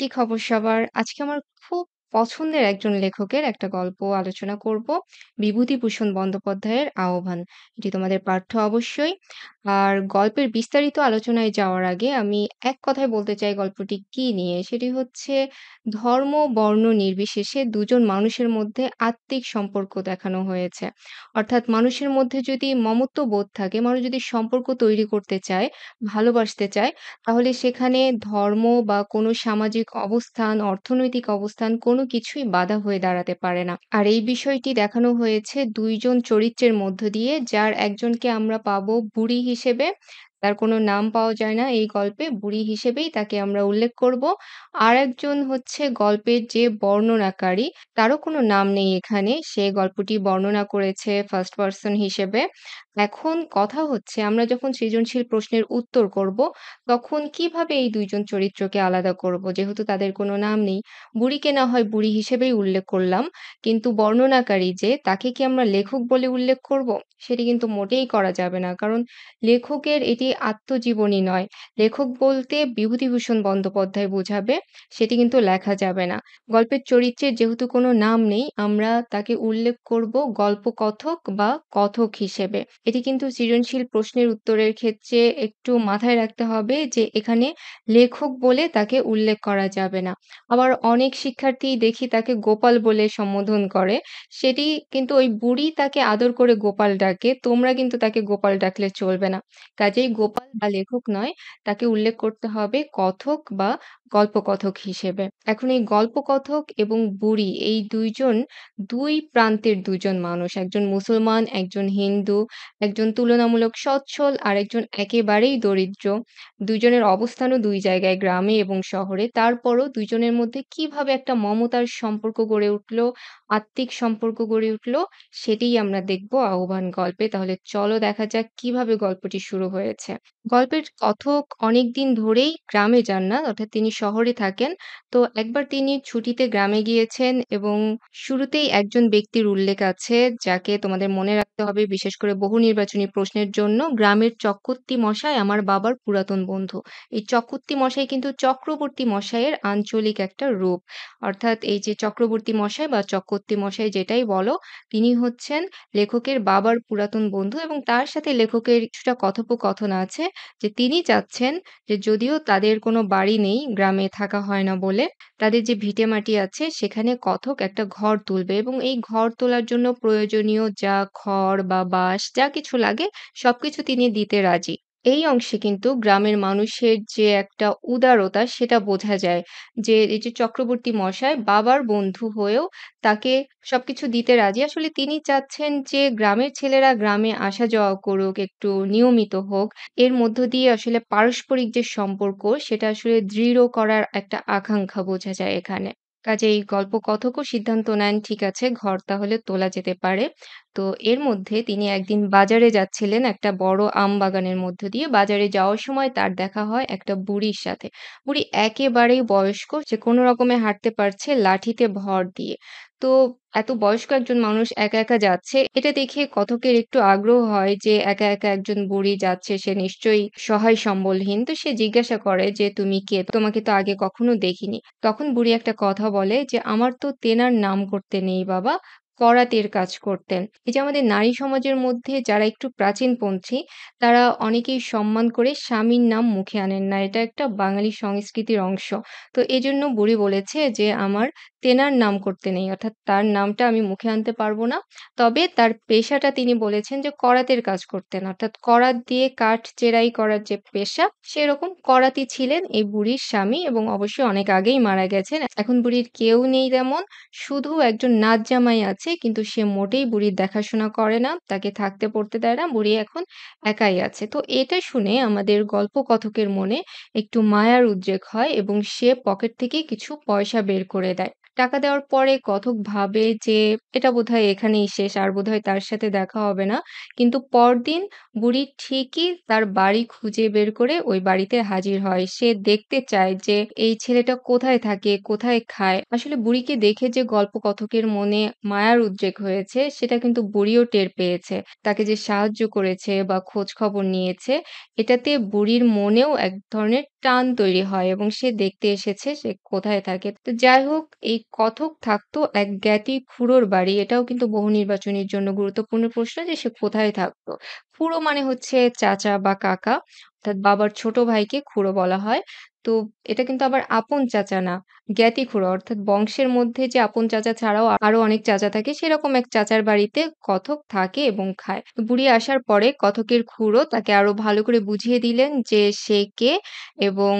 কি খবর সবার? আজকে আমার খুব পছন্দের একজন লেখকের একটা গল্প আলোচনা করব। বিভূতিভূষণ বন্দ্যোপাধ্যায়ের 'আহ্বান'। এটি তোমাদের পাঠ্য অবশ্যই। আর গল্পের বিস্তারিত আলোচনায় যাওয়ার আগে আমি এক কথায় বলতে চাই গল্পটি কী নিয়ে। সেটি হচ্ছে ধর্ম, বর্ণ নির্বিশেষে দুজন মানুষের মধ্যে আত্মিক সম্পর্ক দেখানো হয়েছে। অর্থাৎ মানুষের মধ্যে যদি মমত্ববোধ থাকে, মানুষ যদি সম্পর্ক তৈরি করতে চায়, ভালোবাসতে চায় তাহলে সেখানে ধর্ম বা কোনো সামাজিক অবস্থান, অর্থনৈতিক অবস্থান কোনো কিছুই বাধা হয়ে দাঁড়াতে পারে না। আর এই বিষয়টি দেখানো হয়েছে ২ জন চরিত্রের মধ্য দিয়ে, যার একজনকে আমরা পাবো বুড়ি হিসেবে। তার কোনো নাম পাওয়া যায় না এই গল্পে। বুড়ি হিসেবেই তাকে আমরা উল্লেখ করব। আরেকজন হচ্ছে গল্পের যে বর্ণনাকারী, তারও কোনো নাম নেই এখানে। সে গল্পটি বর্ণনা করেছে ফার্স্ট পারসন হিসেবে। এখন কথা হচ্ছে আমরা যখন সৃজনশীল প্রশ্নের উত্তর করব, তখন কিভাবে এই ২ জন চরিত্রকে আলাদা করব? যেহেতু তাদের কোনো নাম নেই। বুড়িকে না হয় বুড়ি হিসেবেই উল্লেখ করলাম। কিন্তু বর্ণনাকারী যে, তাকে কি আমরা লেখক বলে উল্লেখ করব? সেটি কিন্তু মোটেই করা যাবে না। কারণ লেখকের এটি আত্মজীবনী নয়। লেখক বলতে বিভূতিভূষণ বন্দ্যোপাধ্যায় বোঝাবে, সেটি কিন্তু লেখা যাবে না। গল্পের চরিত্রের যেহেতু কোনো নাম নেই, আমরা তাকে উল্লেখ করব গল্পকথক বা কথক হিসেবে। এটি কিন্তু সৃজনশীল প্রশ্নের উত্তরের ক্ষেত্রে একটু মাথায় রাখতে হবে যে এখানে লেখক বলে তাকে উল্লেখ করা যাবে না। আবার অনেক শিক্ষার্থী দেখি তাকে গোপাল বলে সম্বোধন করে। সেটি কিন্তু ওই বুড়ি তাকে আদর করে গোপাল ডাকে। তোমরা কিন্তু তাকে গোপাল ডাকলে চলবে না। কাজেই গোপাল বা লেখক নয়, তাকে উল্লেখ করতে হবে কথক বা গল্পকথক হিসেবে। এখন এই গল্পকথক এবং বুড়ি এই ২ জন ২ প্রান্তের ২ জন মানুষ। একজন মুসলমান, একজন হিন্দু, একজন তুলনামূলক সচ্ছল, আরেকজন একেবারেই দরিদ্র। ২ জনের অবস্থানও ২ জায়গায় গ্রামে এবং শহরে। তারপরও ২ জনের মধ্যে কিভাবে একটা মমতার সম্পর্ক গড়ে উঠল, আত্মিক সম্পর্ক গড়ে উঠল, সেটিই আমরা দেখব 'আহ্বান' গল্পে। তাহলে চলো দেখা যাক কিভাবে গল্পটি শুরু হয়েছে। গল্পের কথক অনেকদিন ধরেই গ্রামে যান না, অর্থাৎ তিনি শহরে থাকেন। তো একবার তিনি ছুটিতে গ্রামে গিয়েছেন এবং শুরুতেই একজন ব্যক্তির উল্লেখ আছে, যাকে তোমাদের মনে রাখতে হবে বিশেষ করে বহু নির্বাচনী প্রশ্নের জন্য। গ্রামের চক্রবর্তী মশাই আমার বাবার পুরাতন বন্ধু। এই চক্রবর্তী মশাই কিন্তু চক্রবর্তী মশাইয়ের আঞ্চলিক একটা রূপ। অর্থাৎ এই যে চক্রবর্তী মশাই বা চক্রবর্তী মশাই যেটাই বলো, তিনি হচ্ছেন লেখকের বাবার পুরাতন বন্ধু এবং তার সাথে লেখকের কিছুটা কথোপকথন আছে যে তিনি চাচ্ছেন যে যদিও তাদের কোনো বাড়ি নেই, গ্রামে থাকা হয় না বলে, তাদের যে ভিটেমাটি আছে সেখানে কথক একটা ঘর তুলবে এবং এই ঘর তোলার জন্য প্রয়োজনীয় যা খড় বা বাঁশ যা কিছু লাগে সবকিছু তিনি দিতে রাজি। এই অংশে কিন্তু গ্রামের মানুষের যে একটা উদারতা সেটা বোঝা যায়। যে এই যে চক্রবর্তী মশাই বাবার বন্ধু হয়েও তাকে সবকিছু দিতে রাজি। আসলে তিনি চাচ্ছেন যে গ্রামের ছেলেরা গ্রামে আসা যাওয়া করুক, একটু নিয়মিত হোক। এর মধ্য দিয়ে আসলে পারস্পরিক যে সম্পর্ক সেটা আসলে দৃঢ় করার একটা আকাঙ্ক্ষা বোঝা যায় এখানে। কাজেই গল্পকথকও সিদ্ধান্ত নেন ঠিক আছে ঘর তাহলে তোলা যেতে পারে। তো এর মধ্যে তিনি একদিন বাজারে যাচ্ছিলেন একটা বড় আম বাগানের মধ্য দিয়ে। বাজারে যাওয়ার সময় তার দেখা হয় একটা বুড়ির সাথে। বুড়ি একেবারেই বয়স্ক। সে কোন রকমে হাঁটতে পারছে লাঠিতে ভর দিয়ে। তো এত বয়স্ক একজন মানুষ একা, একা যাচ্ছে। এটা দেখে কথকের একটু আগ্রহ হয় যে একা, একা একজন বুড়ি যাচ্ছে সে নিশ্চয়ই সহায় সম্বলহীন। তো সে জিজ্ঞাসা করে যে, "তুমি কে? তোমাকে তো আগে কখনো দেখিনি।" তখন বুড়ি একটা কথা বলে যে, "আমার তো তেনার নাম করতে নেই বাবা, করাতের কাজ করতেন।" এই যে আমাদের নারী সমাজের মধ্যে যারা একটু প্রাচীনপন্থী, তারা অনেকেই সম্মান করে স্বামীর নাম মুখে আনেন না। এটা একটা বাঙালি সংস্কৃতির অংশ। তো এজন্য বুড়ি বলেছে যে, "আমার তেনার নাম করতে নেই। অর্থাৎ তার নামটা আমি মুখে আনতে পারব না। তবে তার পেশাটা তিনি বলেছেন যে করাতের কাজ করতেন। অর্থাৎ করাত দিয়ে কাঠ চেরাই করার যে পেশা, সেরকম করাতি ছিলেন এই বুড়ির স্বামী এবং অবশ্যই অনেক আগেই মারা গেছেন। এখন বুড়ির কেউ নেই তেমন। শুধু একজন নাত জামাই আছে কিন্তু সে মোটেই বুড়ির দেখাশোনা করে না। তাকে থাকতে পড়তে দেয় না। বুড়ি এখন একাই আছে। তো এটা শুনে আমাদের গল্পকথকের মনে একটু মায়ার উদ্রেক হয় এবং সে পকেট থেকে কিছু পয়সা বের করে দেয়। টাকা দেওয়ার পরে কথক ভাবে যে এটা বোধহয় এখানেই শেষ। আর বোধহয় তার সাথে দেখা হবে না। কিন্তু পরদিন বুড়ি ঠিকই তার বাড়ি খুঁজে বের করে ওই বাড়িতে হাজির হয়। সে দেখতে চায় যে এই ছেলেটা কোথায় থাকে, কোথায় খায়। আসলে বুড়িকে দেখে যে গল্পকথকের মনে মায়ার উদ্রেক হয়েছে সেটা কিন্তু বুড়িও টের পেয়েছে। তাকে যে সাহায্য করেছে বা খোঁজ খবর নিয়েছে, এটাতে বুড়ির মনেও এক ধরনের টান তৈরি হয় এবং সে দেখতে এসেছে সে কোথায় থাকে। তো যাই হোক এই কথক থাকতো এক জ্ঞাতি খুড়োর বাড়ি। এটাও কিন্তু বহু নির্বাচনীর জন্য গুরুত্বপূর্ণ প্রশ্ন যে সে কোথায় থাকতো। খুড়ো মানে হচ্ছে চাচা বা কাকা অর্থাৎ বাবার ছোট ভাইকে খুড়ো বলা হয়। তো এটা কিন্তু আবার আপন চাচা না। জ্ঞাতি খুড়ো অর্থাৎ বংশের মধ্যে যে আপন চাচা ছাড়াও আরো অনেক চাচা থাকে সেরকম এক চাচার বাড়িতে কথক থাকে এবং খায়। তো বুড়ি আসার পরে কথকের খুড়ো তাকে আরো ভালো করে বুঝিয়ে দিলেন যে সে কে এবং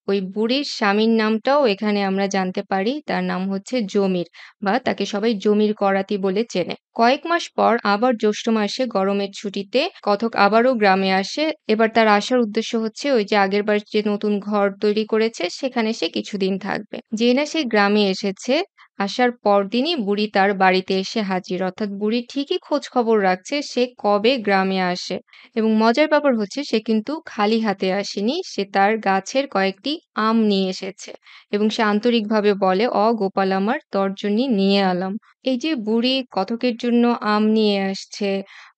ওই বুড়ির স্বামীর নামটাও এখানে আমরা জানতে পারি। তার নাম হচ্ছে জমির বা তাকে সবাই জমির করাতি বলে চেনে। কয়েক মাস পর আবার জ্যৈষ্ঠ মাসে গরমের ছুটিতে কথক আবারও গ্রামে আসে। এবার তার আসার উদ্দেশ্য হচ্ছে ওই যে আগেরবার যে নতুন ঘর তৈরি করেছে সেখানে সে কিছুদিন থাকবে। যেই না সে গ্রামে এসেছে আসার পরদিনই বুড়ি তার বাড়িতে এসে হাজির। অর্থাৎ বুড়ি ঠিকই খোঁজ খবর রাখছে সে কবে গ্রামে আসে। এবং মজার ব্যাপার হচ্ছে সে কিন্তু খালি হাতে আসেনি। সে তার গাছের কয়েকটি আম নিয়ে এসেছে। এবং সে আন্তরিকভাবে বলে, গোপাল আমার তর জন্যে নিয়ে আলাম।" এই যে বুড়ি কতকের জন্য আম নিয়ে আসছে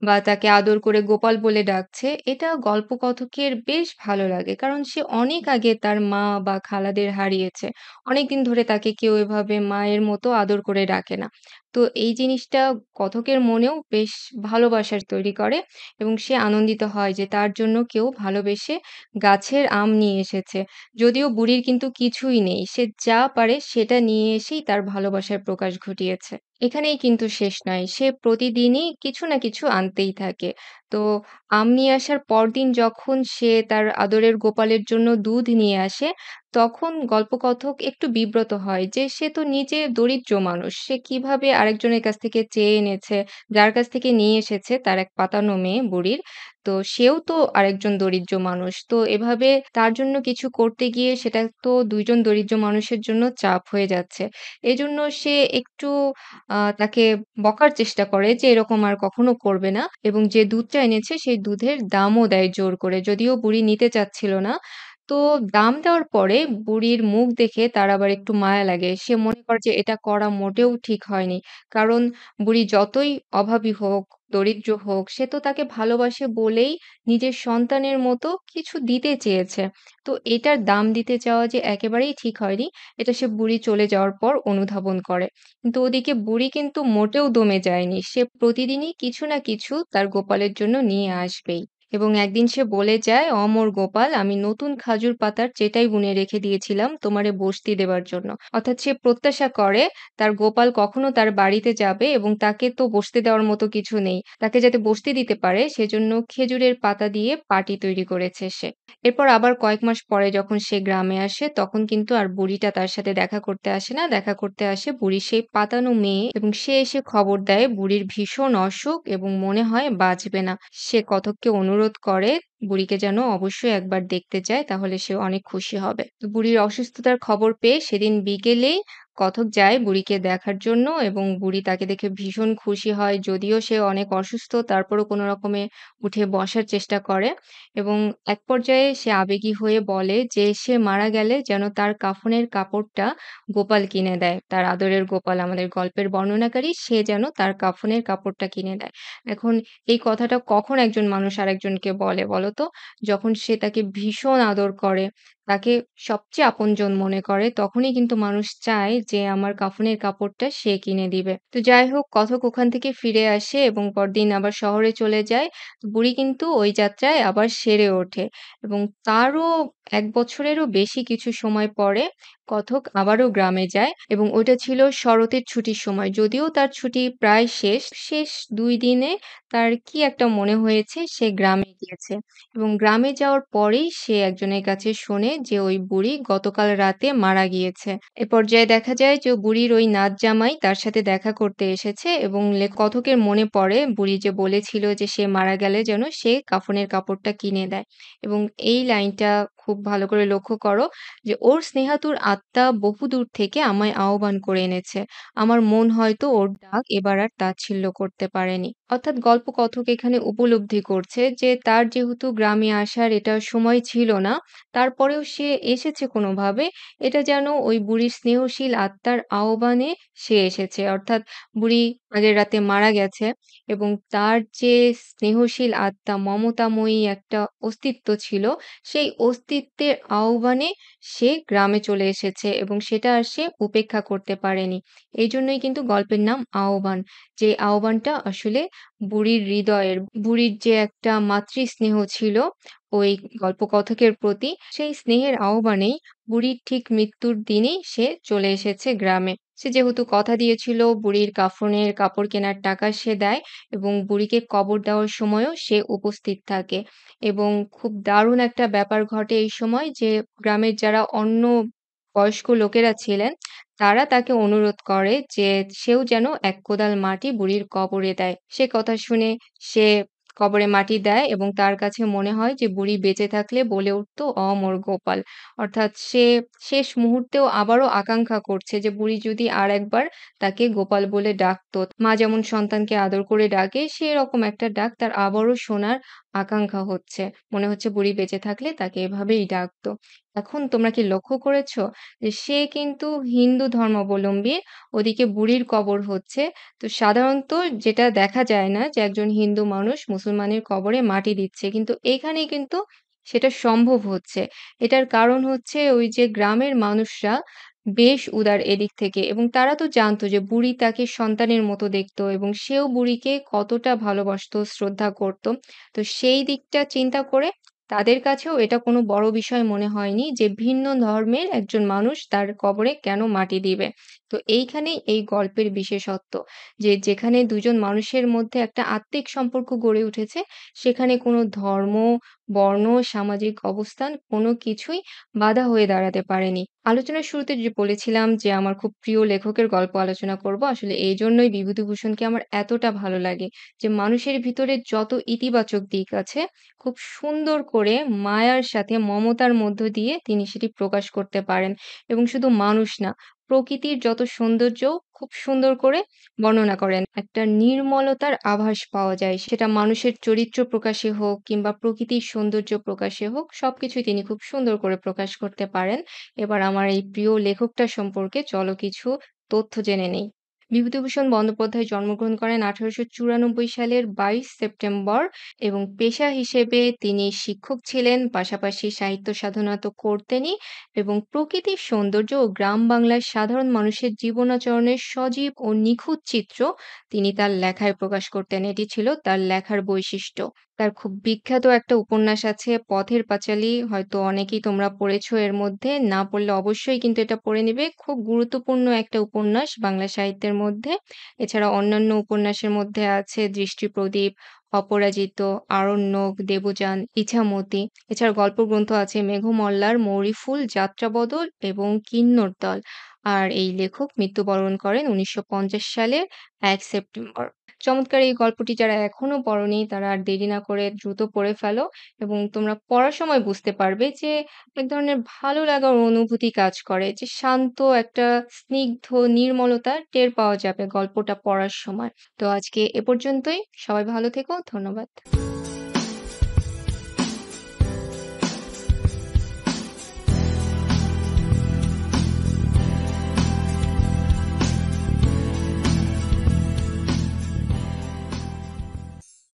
বা তাকে আদর করে গোপাল বলে ডাকছে, এটা গল্পকথকের বেশ ভালো লাগে। কারণ সে অনেক আগে তার মা বা খালাদের হারিয়েছে। অনেকদিন ধরে তাকে কেউ এভাবে মায়ের মতো আদর করে ডাকে না। তো এই জিনিসটা কথকের মনেও বেশ ভালোবাসার তৈরি করে এবং সে আনন্দিত হয় যে তার জন্য কেউ ভালোবেসে গাছের আম নিয়ে এসেছে। যদিও বুড়ির কিন্তু কিছুই নেই। সে যা পারে সেটা নিয়ে এসেই তার ভালোবাসার প্রকাশ ঘটিয়েছে। এখানেই কিন্তু শেষ নয়। সে প্রতিদিনই কিছু না কিছু আনতেই থাকে। তো আম নিয়ে আসার পরদিন যখন সে তার আদরের গোপালের জন্য দুধ নিয়ে আসে, তখন গল্পকথক একটু বিব্রত হয় যে সে তো নিজে দরিদ্র মানুষ। সে কিভাবে আরেকজনের কাছ থেকে চেয়ে এনেছে, যার কাছ থেকে নিয়ে এসেছে তার এক পাতানো মেয়ে বুড়ির। তো সেও তো আরেকজন দরিদ্র মানুষ। তো এভাবে তার জন্য কিছু করতে গিয়ে সেটা তো ২ জন দরিদ্র মানুষের জন্য চাপ হয়ে যাচ্ছে। এজন্য সে একটু তাকে বকার চেষ্টা করে যে এরকম আর কখনো করবে না এবং যে দুধটা এনেছে সেই দুধের দামও দেয় জোর করে। যদিও বুড়ি নিতে চাচ্ছিল না। তো দাম দেওয়ার পরে বুড়ির মুখ দেখে তার আবার একটু মায়া লাগে। সে মনে করে যে এটা করা মোটেও ঠিক হয়নি। কারণ বুড়ি যতই অভাবী হোক, দরিদ্র হোক, সে তো তাকে ভালোবাসে বলেই নিজের সন্তানের মতো কিছু দিতে চেয়েছে। তো এটার দাম দিতে চাওয়া যে একেবারেই ঠিক হয়নি, এটা সে বুড়ি চলে যাওয়ার পর অনুধাবন করে। কিন্তু ওদিকে বুড়ি কিন্তু মোটেও দমে যায়নি। সে প্রতিদিনই কিছু না কিছু তার গোপালের জন্য নিয়ে আসবেই। এবং একদিন সে বলে যায়, "অমর গোপাল আমি নতুন খাজুর পাতার চেটাই বুনে রেখে দিয়েছিলাম তোমারে বসতি দেবার জন্য।" অর্থাৎ সে প্রত্যাশা করে তার গোপাল কখনো তার বাড়িতে যাবে এবং তাকে তো বসতে দেওয়ার মতো কিছু নেই। তাকে যাতে বসতে দিতে পারে সেজন্য খেজুরের পাতা দিয়ে পাটি তৈরি করেছে সে। এরপর আবার কয়েক মাস পরে যখন সে গ্রামে আসে তখন কিন্তু আর বুড়িটা তার সাথে দেখা করতে আসে না। দেখা করতে আসে বুড়ির সেই পাতানো মেয়ে এবং সে এসে খবর দেয় বুড়ির ভীষণ অসুখ এবং মনে হয় বাঁচবে না। সে কতককে অনুরোধ করে বুড়িকে যেন অবশ্যই একবার দেখতে যায় তাহলে সে অনেক খুশি হবে। তো বুড়ির অসুস্থতার খবর পেয়ে সেদিন বিকেলেই কথক যায় বুড়িকে দেখার জন্য এবং বুড়ি তাকে দেখে ভীষণ খুশি হয়। যদিও সে অনেক অসুস্থ তারপরও কোনো রকমে উঠে বসার চেষ্টা করে এবং এক পর্যায়ে সে আবেগী হয়ে বলে যে সে মারা গেলে যেন তার কাফনের কাপড়টা গোপাল কিনে দেয়। তার আদরের গোপাল আমাদের গল্পের বর্ণনাকারী সে যেন তার কাফনের কাপড়টা কিনে দেয়। এখন এই কথাটা কখন একজন মানুষ আরেকজনকে বলে বলো তো? যখন সে তাকে ভীষণ আদর করে, তাকে সবচেয়ে আপনজন মনে করে তখনই কিন্তু মানুষ চায় যে আমার কাফনের কাপড়টা সে কিনে দিবে। তো যাই হোক কথক ওখান থেকে ফিরে আসে এবং পরদিন আবার শহরে চলে যায়। বুড়ি কিন্তু ওই যাত্রায় আবার সেরে ওঠে এবং তারও ১ বছরেরও বেশি কিছু সময় পরে কথক আবারও গ্রামে যায় এবং ওইটা ছিল শরতের ছুটির সময়। যদিও তার ছুটি প্রায় শেষ, শেষ ২ দিনে তার কি একটা মনে হয়েছে সে গ্রামে গিয়েছে এবং গ্রামে যাওয়ার পরেই সে একজনের কাছে শোনে যে ওই বুড়ি গতকাল রাতে মারা গিয়েছে। এ পর্যায়ে দেখা যায় যে বুড়ির ওই নাত জামাই তার সাথে দেখা করতে এসেছে এবং কথকের মনে পড়ে বুড়ি যে বলেছিল যে সে মারা গেলে যেন সে কাফনের কাপড়টা কিনে দেয় এবং এই লাইনটা খুব ভালো করে লক্ষ্য করো যে ওর স্নেহাতুর আত্মা বহুদূর থেকে আমায় আহ্বান করে এনেছে। আমার মন হয়তো ওর ডাক এবার আর তাচ্ছিল্য করতে পারেনি। অর্থাৎ গল্পকথক এখানে উপলব্ধি করছে যে তার যেহেতু গ্রামে আসার এটা সময় ছিল না, তারপরেও সে এসেছে কোনোভাবে। এটা যেন ওই বুড়ির স্নেহশীল আত্মার আহ্বানে সে এসেছে। অর্থাৎ বুড়ি আগের রাতে মারা গেছে এবং তার যে স্নেহশীল আত্মা, মমতাময়ী একটা অস্তিত্ব ছিল, সেই অস্তিত্ব অস্তিত্বের আহ্বানে সে গ্রামে চলে এসেছে এবং সেটা আর সে উপেক্ষা করতে পারেনি। এইজন্যই কিন্তু গল্পের নাম 'আহ্বান'। যে আহ্বানটা আসলে বুড়ির হৃদয়ের, বুড়ির যে একটা মাতৃস্নেহ ছিল ওই গল্পকথকের প্রতি, সেই স্নেহের আহ্বানেই বুড়ির ঠিক মৃত্যুর দিনেই সে চলে এসেছে গ্রামে। সে যেহেতু কথা দিয়েছিল বুড়ির কাফনের কাপড় কেনার টাকা সে দেয় এবং বুড়িকে কবর দেওয়ার সময়ও সে উপস্থিত থাকে। এবং খুব দারুণ একটা ব্যাপার ঘটে এই সময় যে গ্রামের যারা অন্য বয়স্ক লোকেরা ছিলেন, তারা তাকে অনুরোধ করে যে সেও যেন এক কোদাল মাটি বুড়ির কবরে দেয়। সে কথা শুনে সে কবরে মাটি দেয় এবং তার কাছে মনে হয় যে বুড়ি বেঁচে থাকলে বলে উঠত অমর গোপাল। অর্থাৎ সে শেষ মুহূর্তেও আবারও আকাঙ্ক্ষা করছে যে বুড়ি যদি আরেকবার তাকে গোপাল বলে ডাকতো। মা যেমন সন্তানকে আদর করে ডাকে সেরকম একটা ডাক তার আবারও শোনার আকাঙ্ক্ষা হচ্ছে। মনে হচ্ছে বুড়ি বেঁচে থাকলে তাকে এভাবেই ডাকতো। এখন তোমরা কি লক্ষ্য করেছ যে সে কিন্তু হিন্দু ধর্মাবলম্বী, ওদিকে বুড়ির কবর হচ্ছে। তো সাধারণত যেটা দেখা যায় না যে একজন হিন্দু মানুষ মুসলমানের কবরে মাটি দিচ্ছে। কিন্তু এখানে কিন্তু সেটা সম্ভব হচ্ছে। এটার কারণ হচ্ছে ওই যে গ্রামের মানুষরা বেশ উদার এদিক থেকে এবং তারা তো জানতো যে বুড়ি তাকে সন্তানের মতো দেখতো এবং সেও বুড়িকে কতটা ভালোবাসতো, শ্রদ্ধা করত। তো সেই দিকটা চিন্তা করে তাদের কাছেও এটা কোনো বড় বিষয় মনে হয়নি যে ভিন্ন ধর্মের একজন মানুষ তার কবরে কেন মাটি দিবে। তো এইখানেই এই গল্পের বিশেষত্ব যে যেখানে দুজন মানুষের মধ্যে একটা আত্মিক সম্পর্ক গড়ে উঠেছে, সেখানে কোনো ধর্ম, বর্ণ, সামাজিক অবস্থান কোনো কিছুই বাধা হয়ে দাঁড়াতে পারেনি। আলোচনার শুরুতে যে বলেছিলাম যে আমার খুব প্রিয় লেখকের গল্প আলোচনা করব। আসলে এইজন্যই বিভূতিভূষণকে আমার এতটা ভালো লাগে যে মানুষের ভিতরে যত ইতিবাচক দিক আছে খুব সুন্দর করে মায়ার সাথে মমতার মধ্য দিয়ে তিনি সেটি প্রকাশ করতে পারেন। এবং শুধু মানুষ না, প্রকৃতির যত সৌন্দর্যও খুব সুন্দর করে বর্ণনা করেন। একটা নির্মলতার আভাস পাওয়া যায়। সেটা মানুষের চরিত্র প্রকাশে হোক কিংবা প্রকৃতির সৌন্দর্য প্রকাশে হোক, সবকিছুই তিনি খুব সুন্দর করে প্রকাশ করতে পারেন। এবার আমার এই প্রিয় লেখকটা সম্পর্কে চলো কিছু তথ্য জেনে নেই। বিভূতিভূষণ বন্দ্যোপাধ্যায় জন্মগ্রহণ করেন ১৮৯৪ সালের ২২ সেপ্টেম্বর এবং পেশা হিসেবে তিনি শিক্ষক ছিলেন, পাশাপাশি সাহিত্য সাধনা তো করতেনই এবং প্রকৃতির সৌন্দর্য ও গ্রাম বাংলার সাধারণ মানুষের জীবনাচরণের সজীব ও নিখুঁত চিত্র তিনি তার লেখায় প্রকাশ করতেন। এটি ছিল তার লেখার বৈশিষ্ট্য। তার খুব বিখ্যাত একটা উপন্যাস আছে 'পথের পাঁচালী', হয়তো অনেকেই তোমরা পড়েছো এর মধ্যে। না পড়লে অবশ্যই কিন্তু এটা পড়ে নিবে। খুব গুরুত্বপূর্ণ একটা উপন্যাস বাংলা সাহিত্যের মধ্যে। এছাড়া অন্যান্য উপন্যাসের মধ্যে আছে 'দৃষ্টিপ্রদীপ', 'অপরাজিত', 'আরণ্যক', 'দেবযান', 'ইছামতী'। এছাড়া গল্পগ্রন্থ আছে 'মেঘমল্লার', 'মৌরিফুল', 'যাত্রাবদল' এবং 'কিন্নর দল'। আর এই লেখক মৃত্যুবরণ করেন ১৯৫০ সালের ১ সেপ্টেম্বর। চমৎকার এই গল্পটি যারা এখনো পড়োনি তারা আর দেরি না করে দ্রুত পড়ে ফেলো এবং তোমরা পড়ার সময় বুঝতে পারবে যে এক ধরনের ভালো লাগার অনুভূতি কাজ করে। যে শান্ত একটা স্নিগ্ধ নির্মলতা টের পাওয়া যাবে গল্পটা পড়ার সময়। তো আজকে এ পর্যন্তই। সবাই ভালো থেকো। ধন্যবাদ।